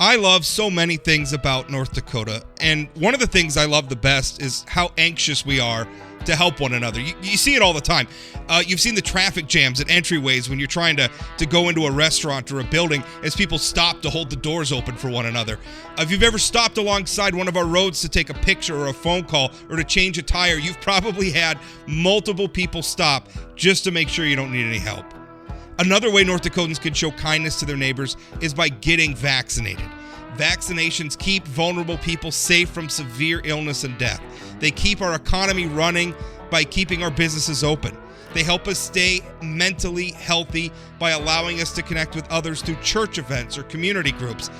I love so many things about North Dakota, and one of the things I love the best is how anxious we are to help one another. You see it all the time. You've seen the traffic jams at entryways when you're trying to go into a restaurant or a building as people stop to hold the doors open for one another. If you've ever stopped alongside one of our roads to take a picture or a phone call or to change a tire, you've probably had multiple people stop just to make sure you don't need any help. Another way North Dakotans can show kindness to their neighbors is by getting vaccinated. Vaccinations keep vulnerable people safe from severe illness and death. They keep our economy running by keeping our businesses open. They help us stay mentally healthy by allowing us to connect with others through church events or community groups.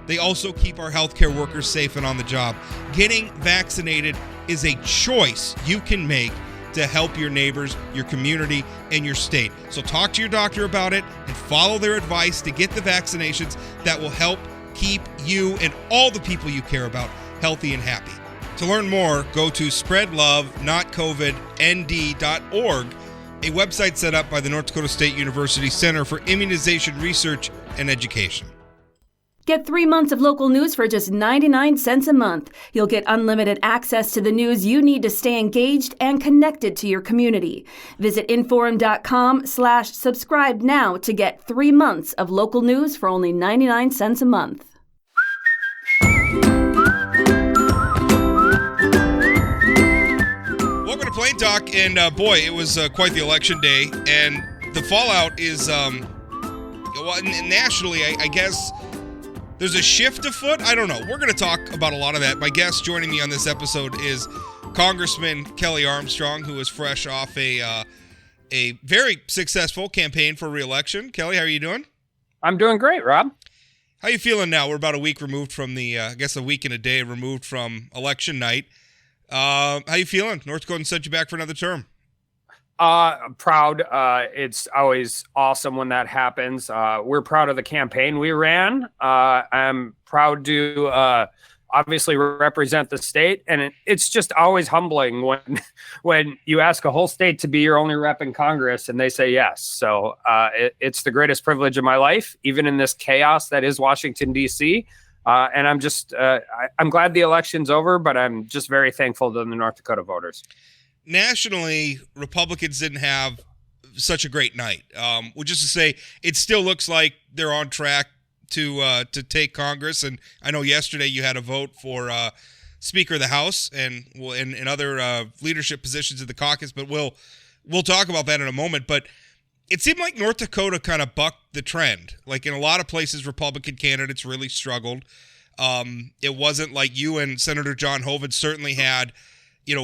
They also keep our healthcare workers safe and on the job. Getting vaccinated is a choice you can make to help your neighbors, your community, and your state. So talk to your doctor about it and follow their advice to get the vaccinations that will help keep you and all the people you care about healthy and happy. To learn more, go to spreadlovenotcovidnd.org, a website set up by the North Dakota State University Center for Immunization Research and Education. Get 3 months of local news for just 99 cents a month. You'll get unlimited access to the news you need to stay engaged and connected to your community. Visit inforum.com/subscribe now to get 3 months of local news for only 99 cents a month. Welcome to Plain Talk, and boy, it was quite the election day, and the fallout is, nationally, I guess. There's a shift afoot. I don't know. We're going to talk about a lot of that. My guest joining me on this episode is Congressman Kelly Armstrong, who is fresh off a very successful campaign for re-election. Kelly, how are you doing? I'm doing great, Rob. How are you feeling now? We're about a week removed from a week and a day removed from election night. How you feeling? North Dakota sent you back for another term. Proud. It's always awesome when that happens. We're proud of the campaign we ran. I'm proud to obviously represent the state, and it's just always humbling when you ask a whole state to be your only rep in Congress and they say yes. So it's the greatest privilege of my life, even in this chaos that is Washington, D.C. And I'm just I'm glad the election's over, but I'm just very thankful to the North Dakota voters. Nationally, Republicans didn't have such a great night. Which is to say, it still looks like they're on track to take Congress. And I know yesterday you had a vote for Speaker of the House and other leadership positions in the caucus. But we'll talk about that in a moment. But it seemed like North Dakota kind of bucked the trend. Like in a lot of places, Republican candidates really struggled. It wasn't like you and Senator John Hoeven certainly had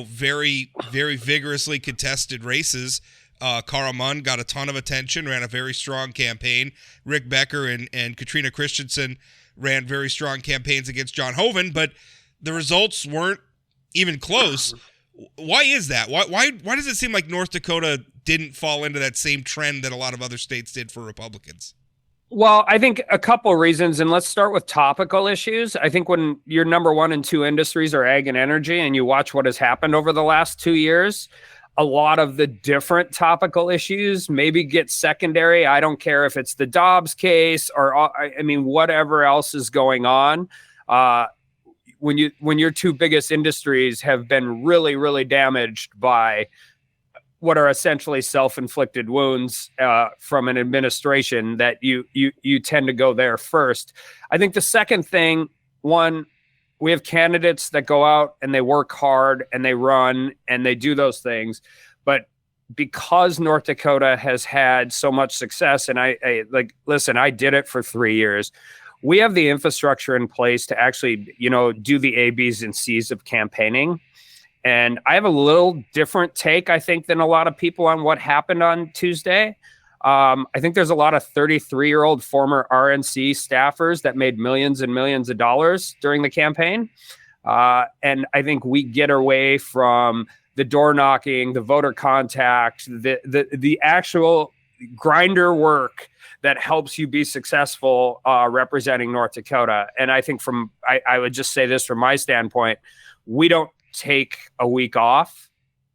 very, very vigorously contested races. Carl Munn got a ton of attention, ran a very strong campaign. Rick Becker and Katrina Christensen ran very strong campaigns against John Hoeven, but the results weren't even close. Why is that? Why does it seem like North Dakota didn't fall into that same trend that a lot of other states did for Republicans? Well, I think a couple reasons, and let's start with topical issues. I think when your number one and two industries are ag and energy, and you watch what has happened over the last 2 years, a lot of the different topical issues maybe get secondary. I don't care if it's the Dobbs case or, whatever else is going on. When your two biggest industries have been really, really damaged by what are essentially self-inflicted wounds from an administration, that you tend to go there first. I think the second thing, one, we have candidates that go out and they work hard and they run and they do those things. But because North Dakota has had so much success, and I did it for 3 years, we have the infrastructure in place to actually, do the A, B's, and C's of campaigning. And I have a little different take, I think, than a lot of people on what happened on Tuesday. I think there's a lot of 33-year-old former RNC staffers that made millions and millions of dollars during the campaign. And I think we get away from the door knocking, the voter contact, the actual grinder work that helps you be successess representing North Dakota. And I think I would just say this from my standpoint, we don't take a week off.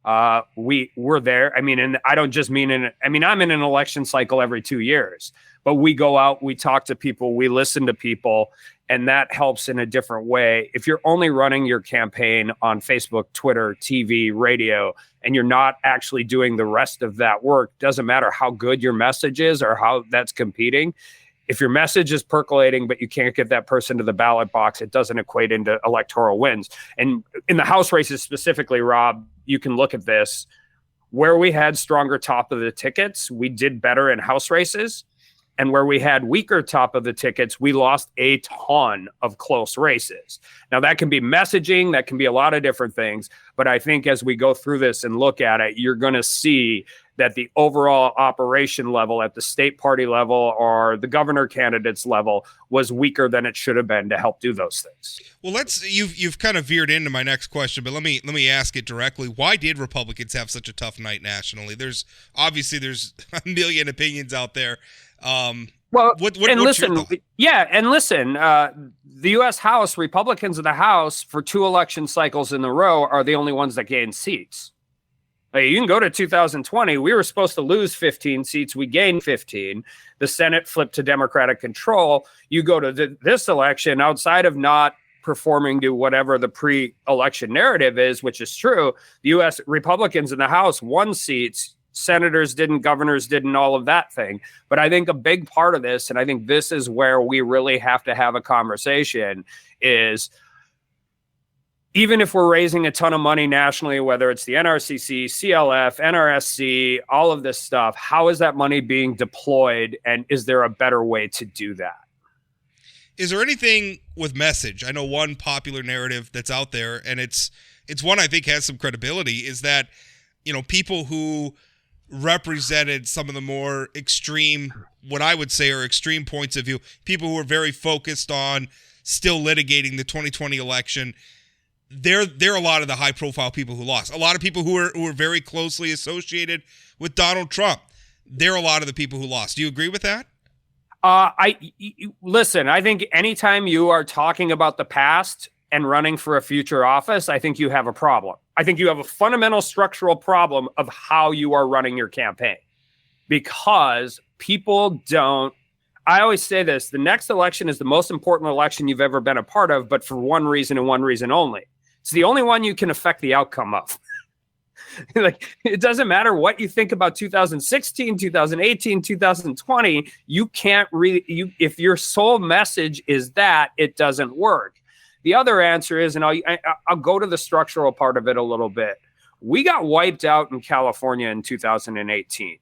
We're there. And I don't just mean I'm in an election cycle every 2 years, but we go out, we talk to people, we listen to people, And that helps in a different way. If you're only running your campaign on Facebook, Twitter, TV, radio, and you're not actually doing the rest of that work, doesn't matter how good your message is or how that's competing. If your message is percolating, but you can't get that person to the ballot box, it doesn't equate into electoral wins. And in the House races specifically, Rob, you can look at this. Where we had stronger top of the tickets, we did better in House races. And where we had weaker top of the tickets, we lost a ton of close races. Now, that can be messaging, that can be a lot of different things. But I think as we go through this and look at it, you're going to see that the overall operation level at the state party level or the governor candidates level was weaker than it should have been to help do those things. Well, you've kind of veered into my next question, but let me ask it directly. Why did Republicans have such a tough night nationally? There's a million opinions out there. The U.S. House, Republicans in the House for 2 election cycles in a row are the only ones that gain seats. Like, you can go to 2020. We were supposed to lose 15 seats. We gained 15. The Senate flipped to Democratic control. You go to this election, outside of not performing to whatever the pre-election narrative is, which is true, the U.S. Republicans in the House won seats. Senators didn't, governors didn't, all of that thing. But I think a big part of this, and I think this is where we really have to have a conversation, is even if we're raising a ton of money nationally, whether it's the NRCC, CLF, NRSC, all of this stuff, how is that money being deployed? And is there a better way to do that? Is there anything with message? I know one popular narrative that's out there, and it's one I think has some credibility, is that, people who represented some of the more extreme, what I would say are extreme points of view, people who are very focused on still litigating the 2020 election, they're a lot of the high profile people who lost. A lot of people who are very closely associated with Donald Trump, they're a lot of the people who lost. Do you agree with that? Listen, I think anytime you are talking about the past and running for a future office, I think you have a problem. I think you have a fundamental structural problem of how you are running your campaign, because people don't. I always say this: the next election is the most important election you've ever been a part of, but for one reason and one reason only. It's the only one you can affect the outcome of. Like, it doesn't matter what you think about 2016, 2018, 2020. You can't really, if your sole message is that, it doesn't work. The other answer is, and I'll go to the structural part of it a little bit. We got wiped out in California in 2018.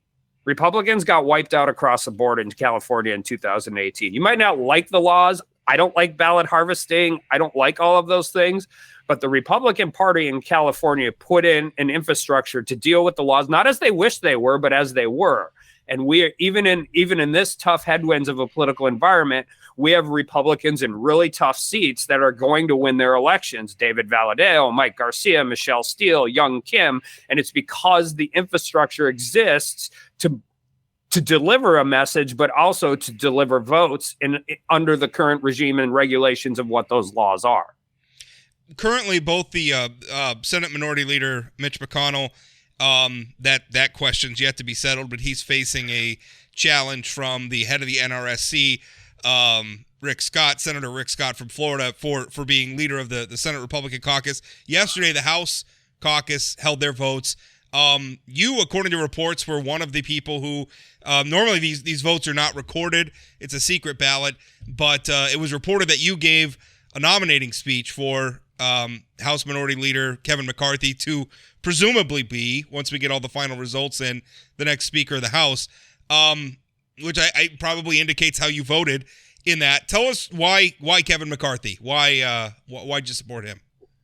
Republicans got wiped out across the board in California in 2018. You might not like the laws. I don't like ballot harvesting. I don't like all of those things. But the Republican Party in California put in an infrastructure to deal with the laws, not as they wish they were, but as they were. And we are, even in this tough headwinds of a political environment, we have Republicans in really tough seats that are going to win their elections. David Valadao, Mike Garcia, Michelle Steele, Young Kim. And it's because the infrastructure exists to deliver a message, but also to deliver votes under the current regime and regulations of what those laws are. Currently, both the Senate Minority Leader Mitch McConnell, that question's yet to be settled, but he's facing a challenge from the head of the NRSC, Senator Rick Scott from Florida, for being leader of the Senate Republican caucus. Yesterday, the House caucus held their votes. You, according to reports, were one of the people who normally these votes are not recorded. It's a secret ballot, but it was reported that you gave a nominating speech for House Minority Leader Kevin McCarthy to presumably be, once we get all the final results in, the next Speaker of the House, which I probably indicates how you voted in that. Tell us why Kevin McCarthy? Why'd you support him?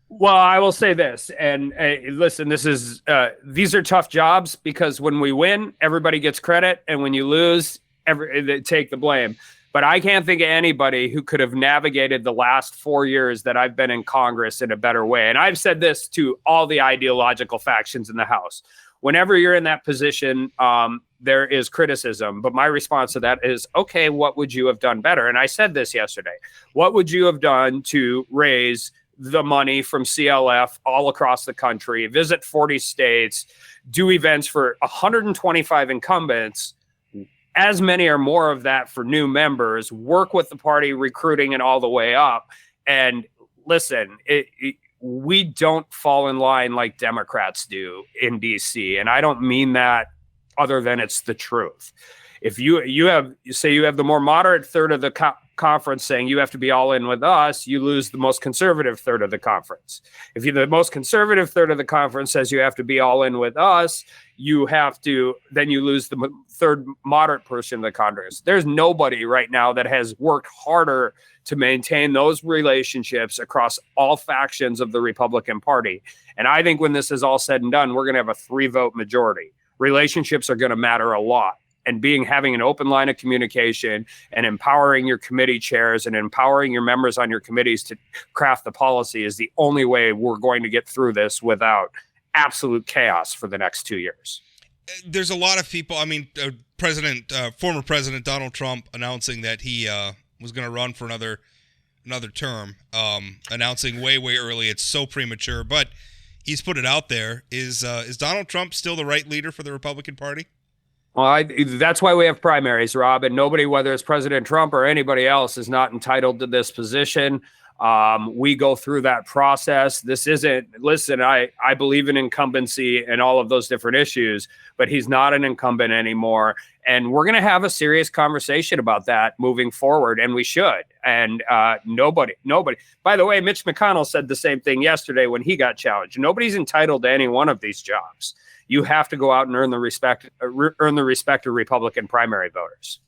Well, I will say this, and listen, these are tough jobs, because when we win, everybody gets credit, and when you lose, they take the blame. But I can't think of anybody who could have navigated the last 4 years that I've been in Congress in a better way. And I've said this to all the ideological factions in the House. Whenever you're in that position, there is criticism. But my response to that is, okay, what would you have done better? And I said this yesterday. What would you have done to raise the money from CLF all across the country, visit 40 states, do events for 125 incumbents, as many or more of that for new members, work with the party recruiting and all the way up. And listen, we don't fall in line like Democrats do in DC. And I don't mean that other than it's the truth. If you have the more moderate third of the conference saying you have to be all in with us, you lose the most conservative third of the conference. If the most conservative third of the conference says you have to be all in with us, then you lose the third moderate person of the Congress. There's nobody right now that has worked harder to maintain those relationships across all factions of the Republican Party. And I think when this is all said and done, we're going to have a 3-vote majority. Relationships are going to matter a lot. And having an open line of communication and empowering your committee chairs and empowering your members on your committees to craft the policy is the only way we're going to get through this without absolute chaos for the next 2 years. There's a lot of people. I mean, former President Donald Trump announcing that he was going to run for another term, announcing way early. It's so premature, but he's put it out there. Is Donald Trump still the right leader for the Republican Party? Well, that's why we have primaries, Rob, and nobody, whether it's President Trump or anybody else, is not entitled to this position. We go through that process. Listen, I believe in incumbency and all of those different issues, but he's not an incumbent anymore. And we're going to have a serious conversation about that moving forward, and we should. And nobody. By the way, Mitch McConnell said the same thing yesterday when he got challenged. Nobody's entitled to any one of these jobs. You have to go out and earn the respect of Republican primary voters.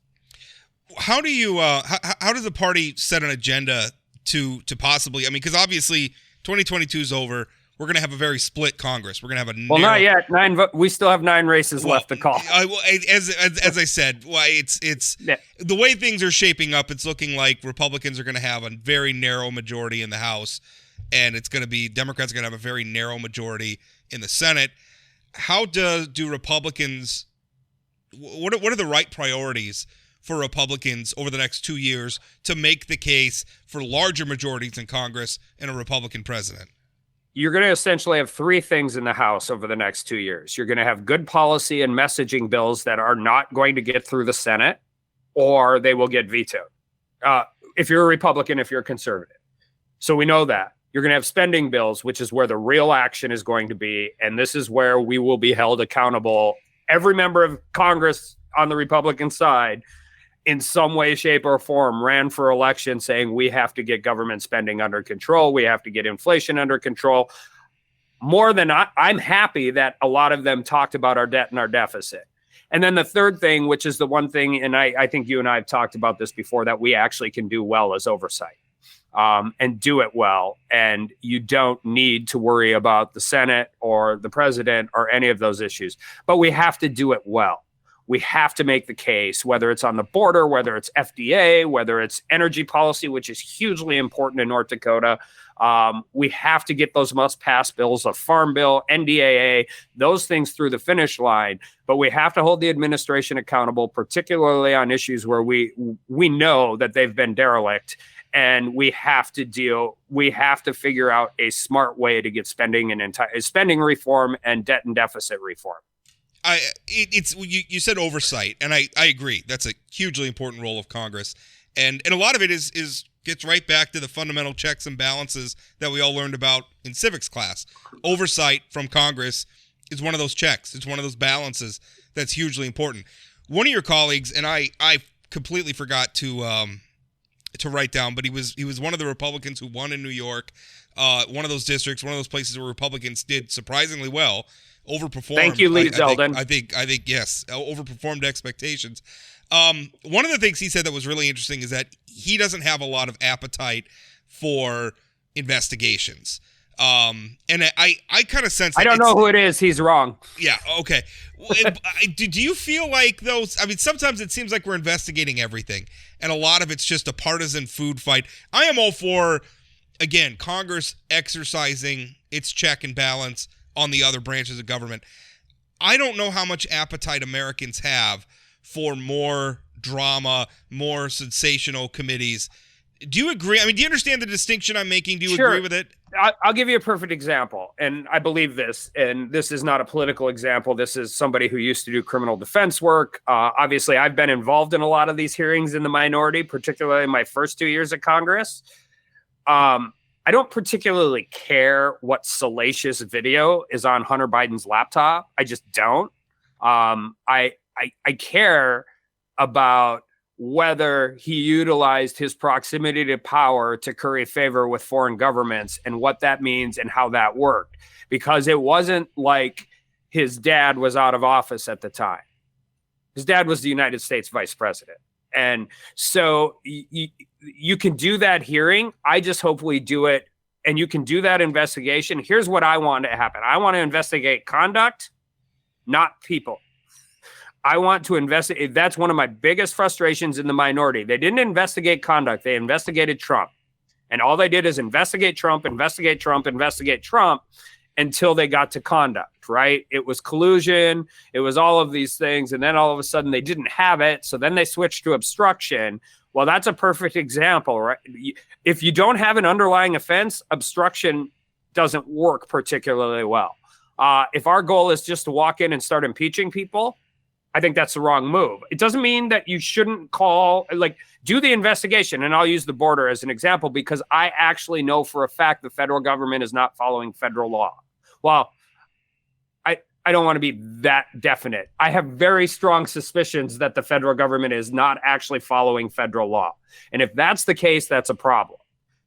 How do you? How does the party set an agenda to possibly? I mean, because obviously 2022 is over. We're going to have a very split Congress. We're going to have a not yet. We still have 9 races left to call. As I said, it's the way things are shaping up. It's looking like Republicans are going to have a very narrow majority in the House, and it's going to be Democrats are going to have a very narrow majority in the Senate. How do Republicans? What are the right priorities for Republicans over the next 2 years to make the case for larger majorities in Congress and a Republican president? You're going to essentially have 3 things in the House over the next 2 years. You're going to have good policy and messaging bills that are not going to get through the Senate, or they will get vetoed. If you're a Republican, if you're a conservative. So we know that. You're going to have spending bills, which is where the real action is going to be. And this is where we will be held accountable. Every member of Congress on the Republican side, in some way, shape, or form, ran for election saying we have to get government spending under control. We have to get inflation under control. More than I'm happy that a lot of them talked about our debt and our deficit. And then the third thing, which is the one thing, and I think you and I have talked about this before, that we actually can do well is oversight. And do it well. And you don't need to worry about the Senate or the president or any of those issues. But we have to do it well. We have to make the case, whether it's on the border, whether it's FDA, whether it's energy policy, which is hugely important in North Dakota. We have to get those must-pass bills, a farm bill, NDAA, those things through the finish line. But we have to hold the administration accountable, particularly on issues where we know that they've been derelict. And we have to figure out a smart way to get spending reform and debt and deficit reform. You said oversight, and I agree. That's a hugely important role of Congress. And a lot of it gets right back to the fundamental checks and balances that we all learned about in civics class. Oversight from Congress is one of those checks. It's one of those balances that's hugely important. One of your colleagues, and I completely forgot to write down, but he was one of the Republicans who won in New York, one of those districts, one of those places where Republicans did surprisingly well, overperformed. Thank you, Lee Zeldin. I think yes, overperformed expectations. One of the things he said that was really interesting is that he doesn't have a lot of appetite for investigations. And I kind of sense that I don't know who it is. He's wrong. Yeah. Okay. Do you feel like those? I mean, sometimes it seems like we're investigating everything, and a lot of it's just a partisan food fight. I am all for, again, Congress exercising its check and balance on the other branches of government. I don't know how much appetite Americans have for more drama, more sensational committees. Do you agree? I mean, do you understand the distinction I'm making? Do you agree with it? I'll give you a perfect example, and I believe this, and this is not a political example. This is somebody who used to do criminal defense work. Obviously, I've been involved in a lot of these hearings in the minority, particularly in my first 2 years at Congress. I don't particularly care what salacious video is on Hunter Biden's laptop. I just don't. I care about whether he utilized his proximity to power to curry favor with foreign governments and what that means and how that worked. Because it wasn't like his dad was out of office at the time. His dad was the United States vice president. And so you can do that hearing. I just hope we do it. And you can do that investigation. Here's what I want to happen. I want to investigate conduct, not people. I want to investigate. That's one of my biggest frustrations in the minority. They didn't investigate conduct. They investigated Trump. And all they did is investigate Trump until they got to conduct, right? It was collusion. It was all of these things. And then all of a sudden they didn't have it. So then they switched to obstruction. Well, that's a perfect example, right? If you don't have an underlying offense, obstruction doesn't work particularly well. If our goal is just to walk in and start impeaching people, I think that's the wrong move. It doesn't mean that you shouldn't do the investigation. And I'll use the border as an example because I actually know for a fact the federal government is not following federal law. Well, I don't want to be that definite. I have very strong suspicions that the federal government is not actually following federal law. And if that's the case, that's a problem.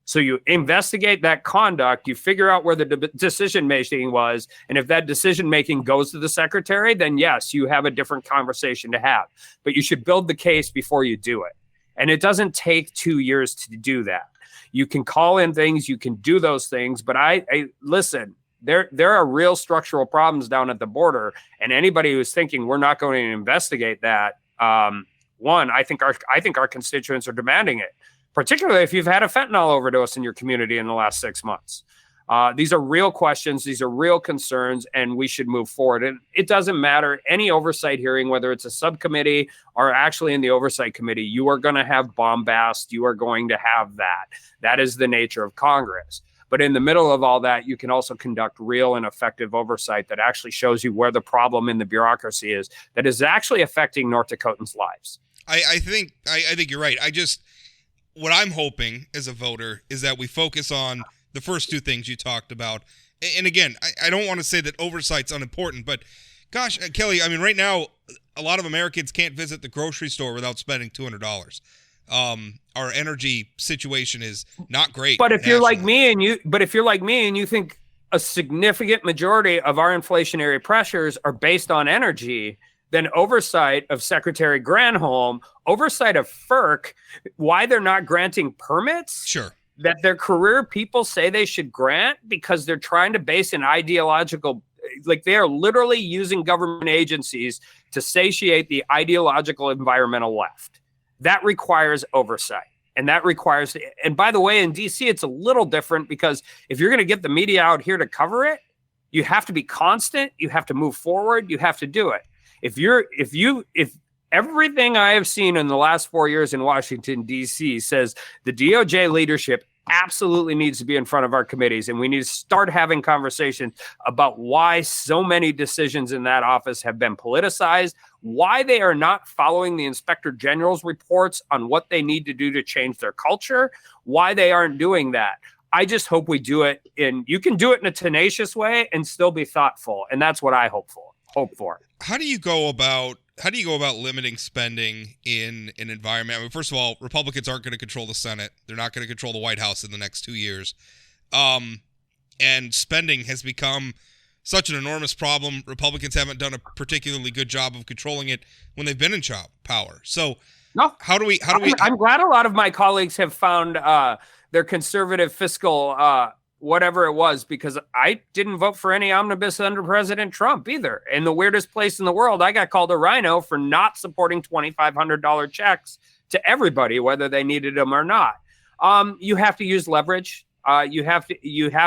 So you investigate that conduct, you figure out where the decision making was, and if that decision making goes to the secretary, then yes, you have a different conversation to have. But you should build the case before you do it. And it doesn't take 2 years to do that. You can call in things, you can do those things, but I listen, there are real structural problems down at the border, and anybody who's thinking we're not going to investigate that, I think our constituents are demanding it. Particularly if you've had a fentanyl overdose in your community in the last 6 months. These are real questions. These are real concerns, and we should move forward. And it doesn't matter any oversight hearing, whether it's a subcommittee or actually in the oversight committee, you are going to have bombast. You are going to have that. That is the nature of Congress. But in the middle of all that, you can also conduct real and effective oversight that actually shows you where the problem in the bureaucracy is that is actually affecting North Dakotans' lives. I think you're right. What I'm hoping as a voter is that we focus on the first two things you talked about. And again, I don't want to say that oversight's unimportant, but gosh, Kelly, I mean, right now, a lot of Americans can't visit the grocery store without spending $200. Our energy situation is not great. But if you're like me and you think a significant majority of our inflationary pressures are based on energy, then oversight of Secretary Granholm, oversight of FERC, why they're not granting permits? Sure. That their career people say they should grant because they're trying to base an ideological, they are literally using government agencies to satiate the ideological environmental left. That requires oversight. And by the way, in DC, it's a little different because if you're going to get the media out here to cover it, you have to be constant, you have to move forward, you have to do it. If everything I have seen in the last 4 years in Washington, D.C. says the DOJ leadership absolutely needs to be in front of our committees, and we need to start having conversations about why so many decisions in that office have been politicized, why they are not following the Inspector General's reports on what they need to do to change their culture, why they aren't doing that. I just hope we do it you can do it in a tenacious way and still be thoughtful, and that's what I hope for. How do you go about limiting spending in an environment? I mean, first of all, Republicans aren't going to control the Senate. They're not going to control the White House in the next 2 years. And spending has become such an enormous problem. Republicans haven't done a particularly good job of controlling it when they've been in power. So no, how do we? I'm glad a lot of my colleagues have found their conservative fiscal whatever it was, because I didn't vote for any omnibus under President Trump either. In the weirdest place in the world, I got called a rhino for not supporting $2,500 checks to everybody, whether they needed them or not. You have to use leverage. You have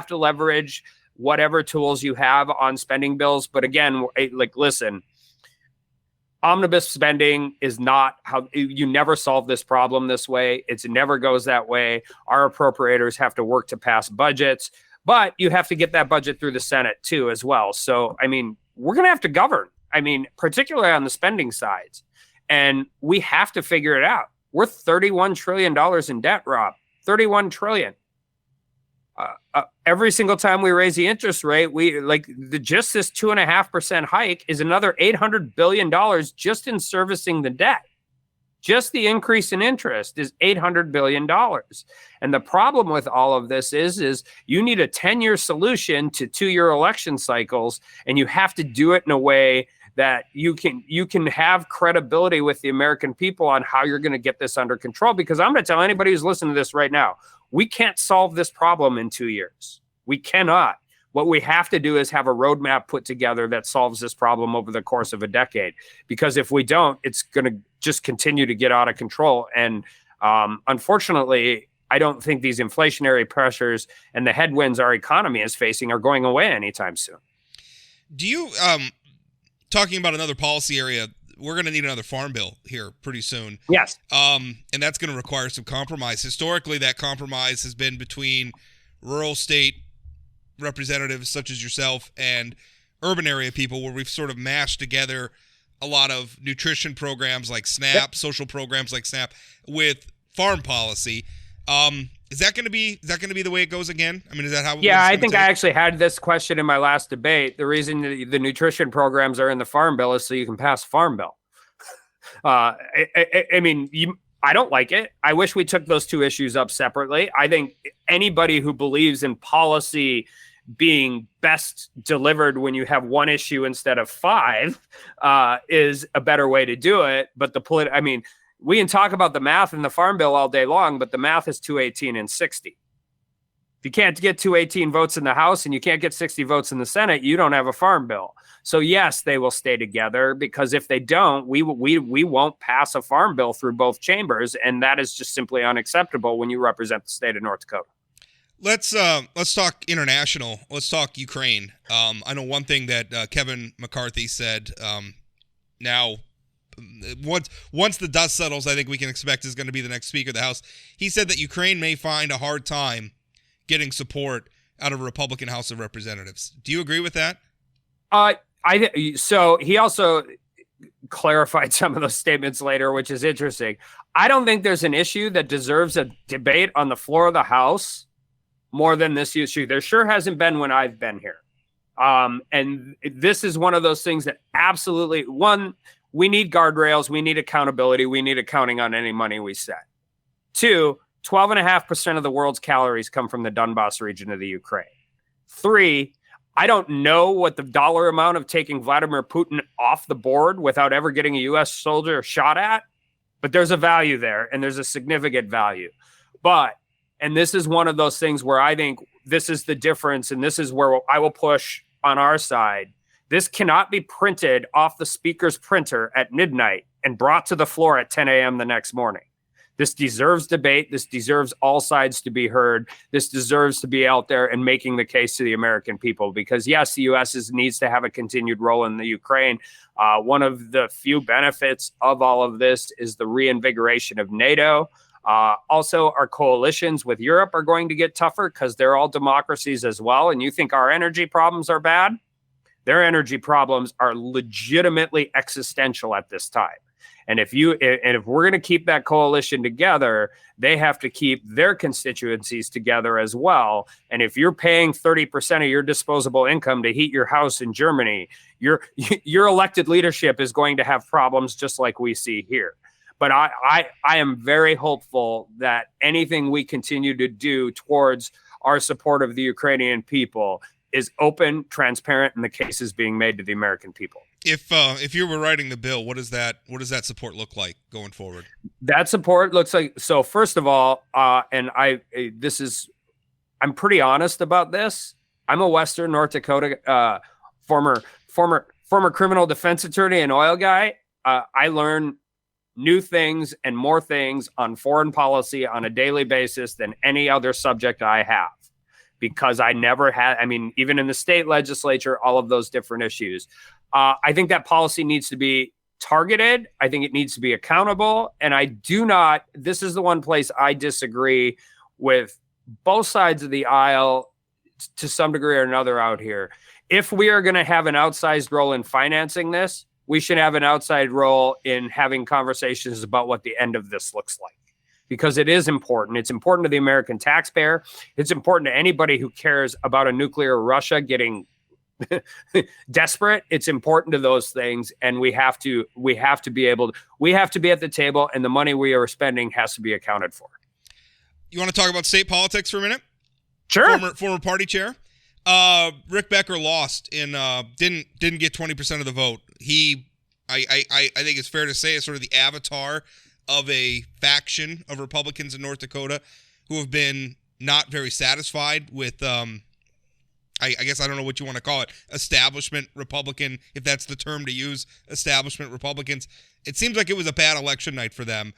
to leverage whatever tools you have on spending bills. But again, listen, omnibus spending is not how you never solve this problem this way. It never goes that way. Our appropriators have to work to pass budgets. But you have to get that budget through the Senate too, as well. So, I mean, we're going to have to govern. I mean, particularly on the spending sides. And we have to figure it out. We're $31 trillion in debt, Rob. $31 trillion. Every single time we raise the interest rate, just this 2.5% hike is another $800 billion just in servicing the debt. Just the increase in interest is $800 billion. And the problem with all of this is you need a 10-year solution to 2-year election cycles, and you have to do it in a way that you can have credibility with the American people on how you're going to get this under control. Because I'm going to tell anybody who's listening to this right now, we can't solve this problem in 2 years. We cannot. What we have to do is have a roadmap put together that solves this problem over the course of a decade. Because if we don't, it's going to just continue to get out of control. And unfortunately, I don't think these inflationary pressures and the headwinds our economy is facing are going away anytime soon. Do you, talking about another policy area, we're going to need another farm bill here pretty soon. Yes. And that's going to require some compromise. Historically, that compromise has been between rural state representatives such as yourself and urban area people, where we've sort of mashed together a lot of nutrition programs like SNAP, social programs like SNAP, with farm policy. Is that going to be the way it goes again? I mean, is that how? Yeah, I think I actually had this question in my last debate. The reason the nutrition programs are in the farm bill is so you can pass farm bill. I mean, I don't like it. I wish we took those two issues up separately. I think anybody who believes in policy being best delivered when you have one issue instead of 5 is a better way to do it. But we can talk about the math in the farm bill all day long, but the math is 218 and 60. If you can't get 218 votes in the House and you can't get 60 votes in the Senate, you don't have a farm bill. So yes, they will stay together, because if they don't, we won't pass a farm bill through both chambers, and that is just simply unacceptable when you represent the state of North Dakota. Let's talk international. Let's talk Ukraine. I know one thing that Kevin McCarthy said. Now, once the dust settles, I think we can expect is going to be the next Speaker of the House. He said that Ukraine may find a hard time getting support out of a Republican House of Representatives. Do you agree with that? So he also clarified some of those statements later, which is interesting. I don't think there's an issue that deserves a debate on the floor of the House more than this issue. There sure hasn't been when I've been here. And this is one of those things that absolutely, one, we need guardrails, we need accountability, we need accounting on any money we set. 2, 12.5% of the world's calories come from the Donbass region of the Ukraine. 3, I don't know what the dollar amount of taking Vladimir Putin off the board without ever getting a U.S. soldier shot at, but there's a value there, and there's a significant value. And this is one of those things where I think this is the difference, and this is where I will push on our side. This cannot be printed off the speaker's printer at midnight and brought to the floor at 10 a.m. the next morning. This deserves debate. This deserves all sides to be heard. This deserves to be out there and making the case to the American people, because yes, the U.S. needs to have a continued role in the Ukraine. One of the few benefits of all of this is the reinvigoration of NATO. Also, our coalitions with Europe are going to get tougher because they're all democracies as well. And you think our energy problems are bad? Their energy problems are legitimately existential at this time. And if we're going to keep that coalition together, they have to keep their constituencies together as well. And if you're paying 30% of your disposable income to heat your house in Germany, your elected leadership is going to have problems just like we see here. But I am very hopeful that anything we continue to do towards our support of the Ukrainian people is open, transparent, and the case is being made to the American people. If you were writing the bill, what does that support look like going forward? That support looks like, so first of all, and I'm pretty honest about this. I'm a Western North Dakota former criminal defense attorney and oil guy. I learn new things and more things on foreign policy on a daily basis than any other subject I have, because I never had, even in the state legislature, all of those different issues. I think that policy needs to be targeted. I think it needs to be accountable. And this is the one place I disagree with both sides of the aisle to some degree or another out here. If we are going to have an outsized role in financing this, we should have an outside role in having conversations about what the end of this looks like, because it is important. It's important to the American taxpayer. It's important to anybody who cares about a nuclear Russia getting desperate. It's important to those things, and we have to be at the table, and the money we are spending has to be accounted for. You want to talk about state politics for a minute? Sure. Former party chair. Rick Becker lost in didn't get 20% of the vote. I think it's fair to say is sort of the avatar of a faction of Republicans in North Dakota who have been not very satisfied with I guess I don't know what you want to call it, establishment Republican, if that's the term to use, establishment Republicans. It seems like it was a bad election night for them.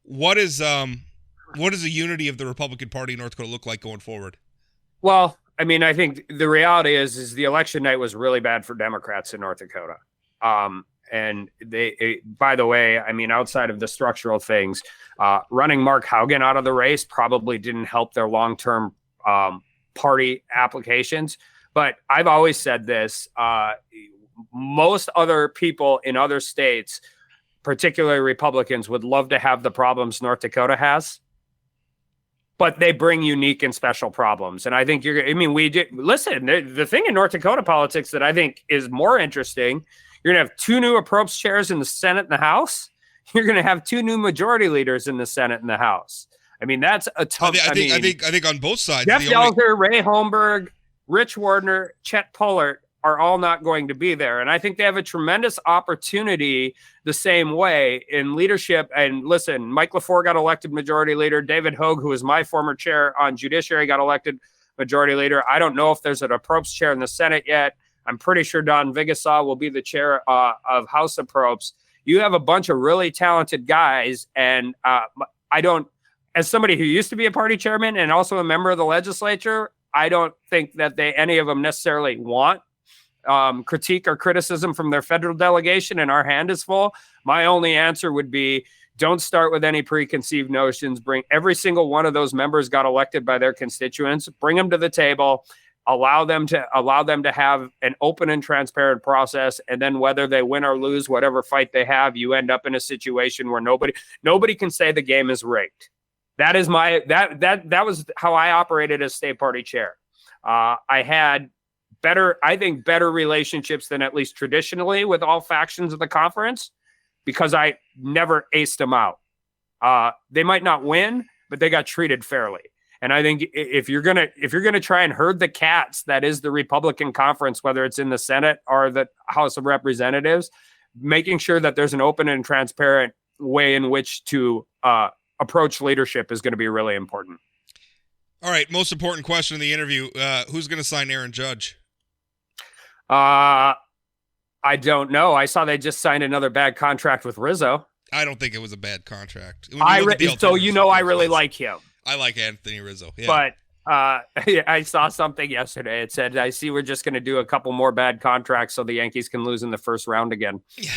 What does the unity of the Republican Party in North Dakota look like going forward? Well, I mean, I think the reality is the election night was really bad for Democrats in North Dakota. And by the way, I mean, outside of the structural things, running Mark Haugen out of the race probably didn't help their long-term party applications. But I've always said this, most other people in other states, particularly Republicans, would love to have the problems North Dakota has, but they bring unique and special problems. And I think the thing in North Dakota politics that I think is more interesting, you're going to have 2 new approach chairs in the Senate and the House. You're going to have 2 new majority leaders in the Senate and the House. I mean, that's a tough. I think on both sides. Jeff Delzer, Ray Holmberg, Rich Wardner, Chet Pullert are all not going to be there. And I think they have a tremendous opportunity the same way in leadership. And listen, Mike LaFleur got elected majority leader. David Hogue, who was my former chair on Judiciary, got elected majority leader. I don't know if there's an approach chair in the Senate yet. I'm pretty sure Don Vigasaw will be the chair of House Approps. You have a bunch of really talented guys. And as somebody who used to be a party chairman and also a member of the legislature, I don't think that any of them necessarily want critique or criticism from their federal delegation, and our hand is full. My only answer would be, don't start with any preconceived notions. Bring every single one of those members got elected by their constituents, bring them to the table, allow them to have an open and transparent process. And then whether they win or lose, whatever fight they have, you end up in a situation where nobody can say the game is rigged. That is that was how I operated as state party chair. I had better relationships than at least traditionally with all factions of the conference, because I never aced them out. They might not win, but they got treated fairly. And I think if you're gonna try and herd the cats that is the Republican conference, whether it's in the Senate or the House of Representatives, making sure that there's an open and transparent way in which to approach leadership is going to be really important. All right, most important question in the interview: who's going to sign Aaron Judge? I don't know. I saw they just signed another bad contract with Rizzo. I don't think it was a bad contract. I really like him. I like Anthony Rizzo. Yeah. But I saw something yesterday. It said, I see we're just going to do a couple more bad contracts so the Yankees can lose in the first round again. Yeah.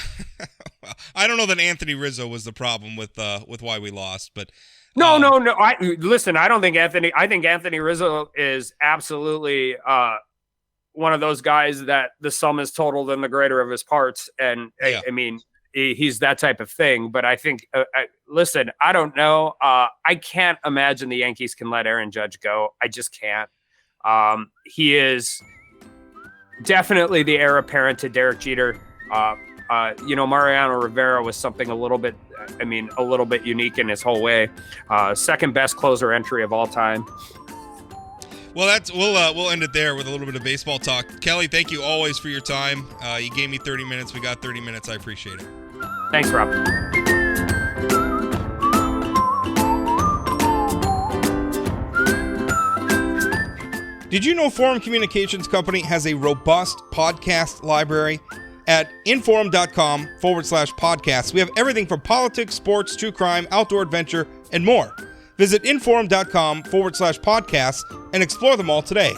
Well, I don't know that Anthony Rizzo was the problem with why we lost, but no. I think Anthony Rizzo is absolutely one of those guys that the sum is total than the greater of his parts. And yeah. I mean, he's that type of thing. But I think, listen, I don't know. I can't imagine the Yankees can let Aaron Judge go. I just can't. He is definitely the heir apparent to Derek Jeter. Mariano Rivera was something a little bit unique in his whole way. Second best closer entry of all time. Well, we'll end it there with a little bit of baseball talk. Kelly, thank you always for your time. You gave me 30 minutes. We got 30 minutes. I appreciate it. Thanks, Rob. Did you know Forum Communications Company has a robust podcast library? At inforum.com/podcasts, we have everything from politics, sports, true crime, outdoor adventure, and more. Visit inforum.com/podcasts and explore them all today.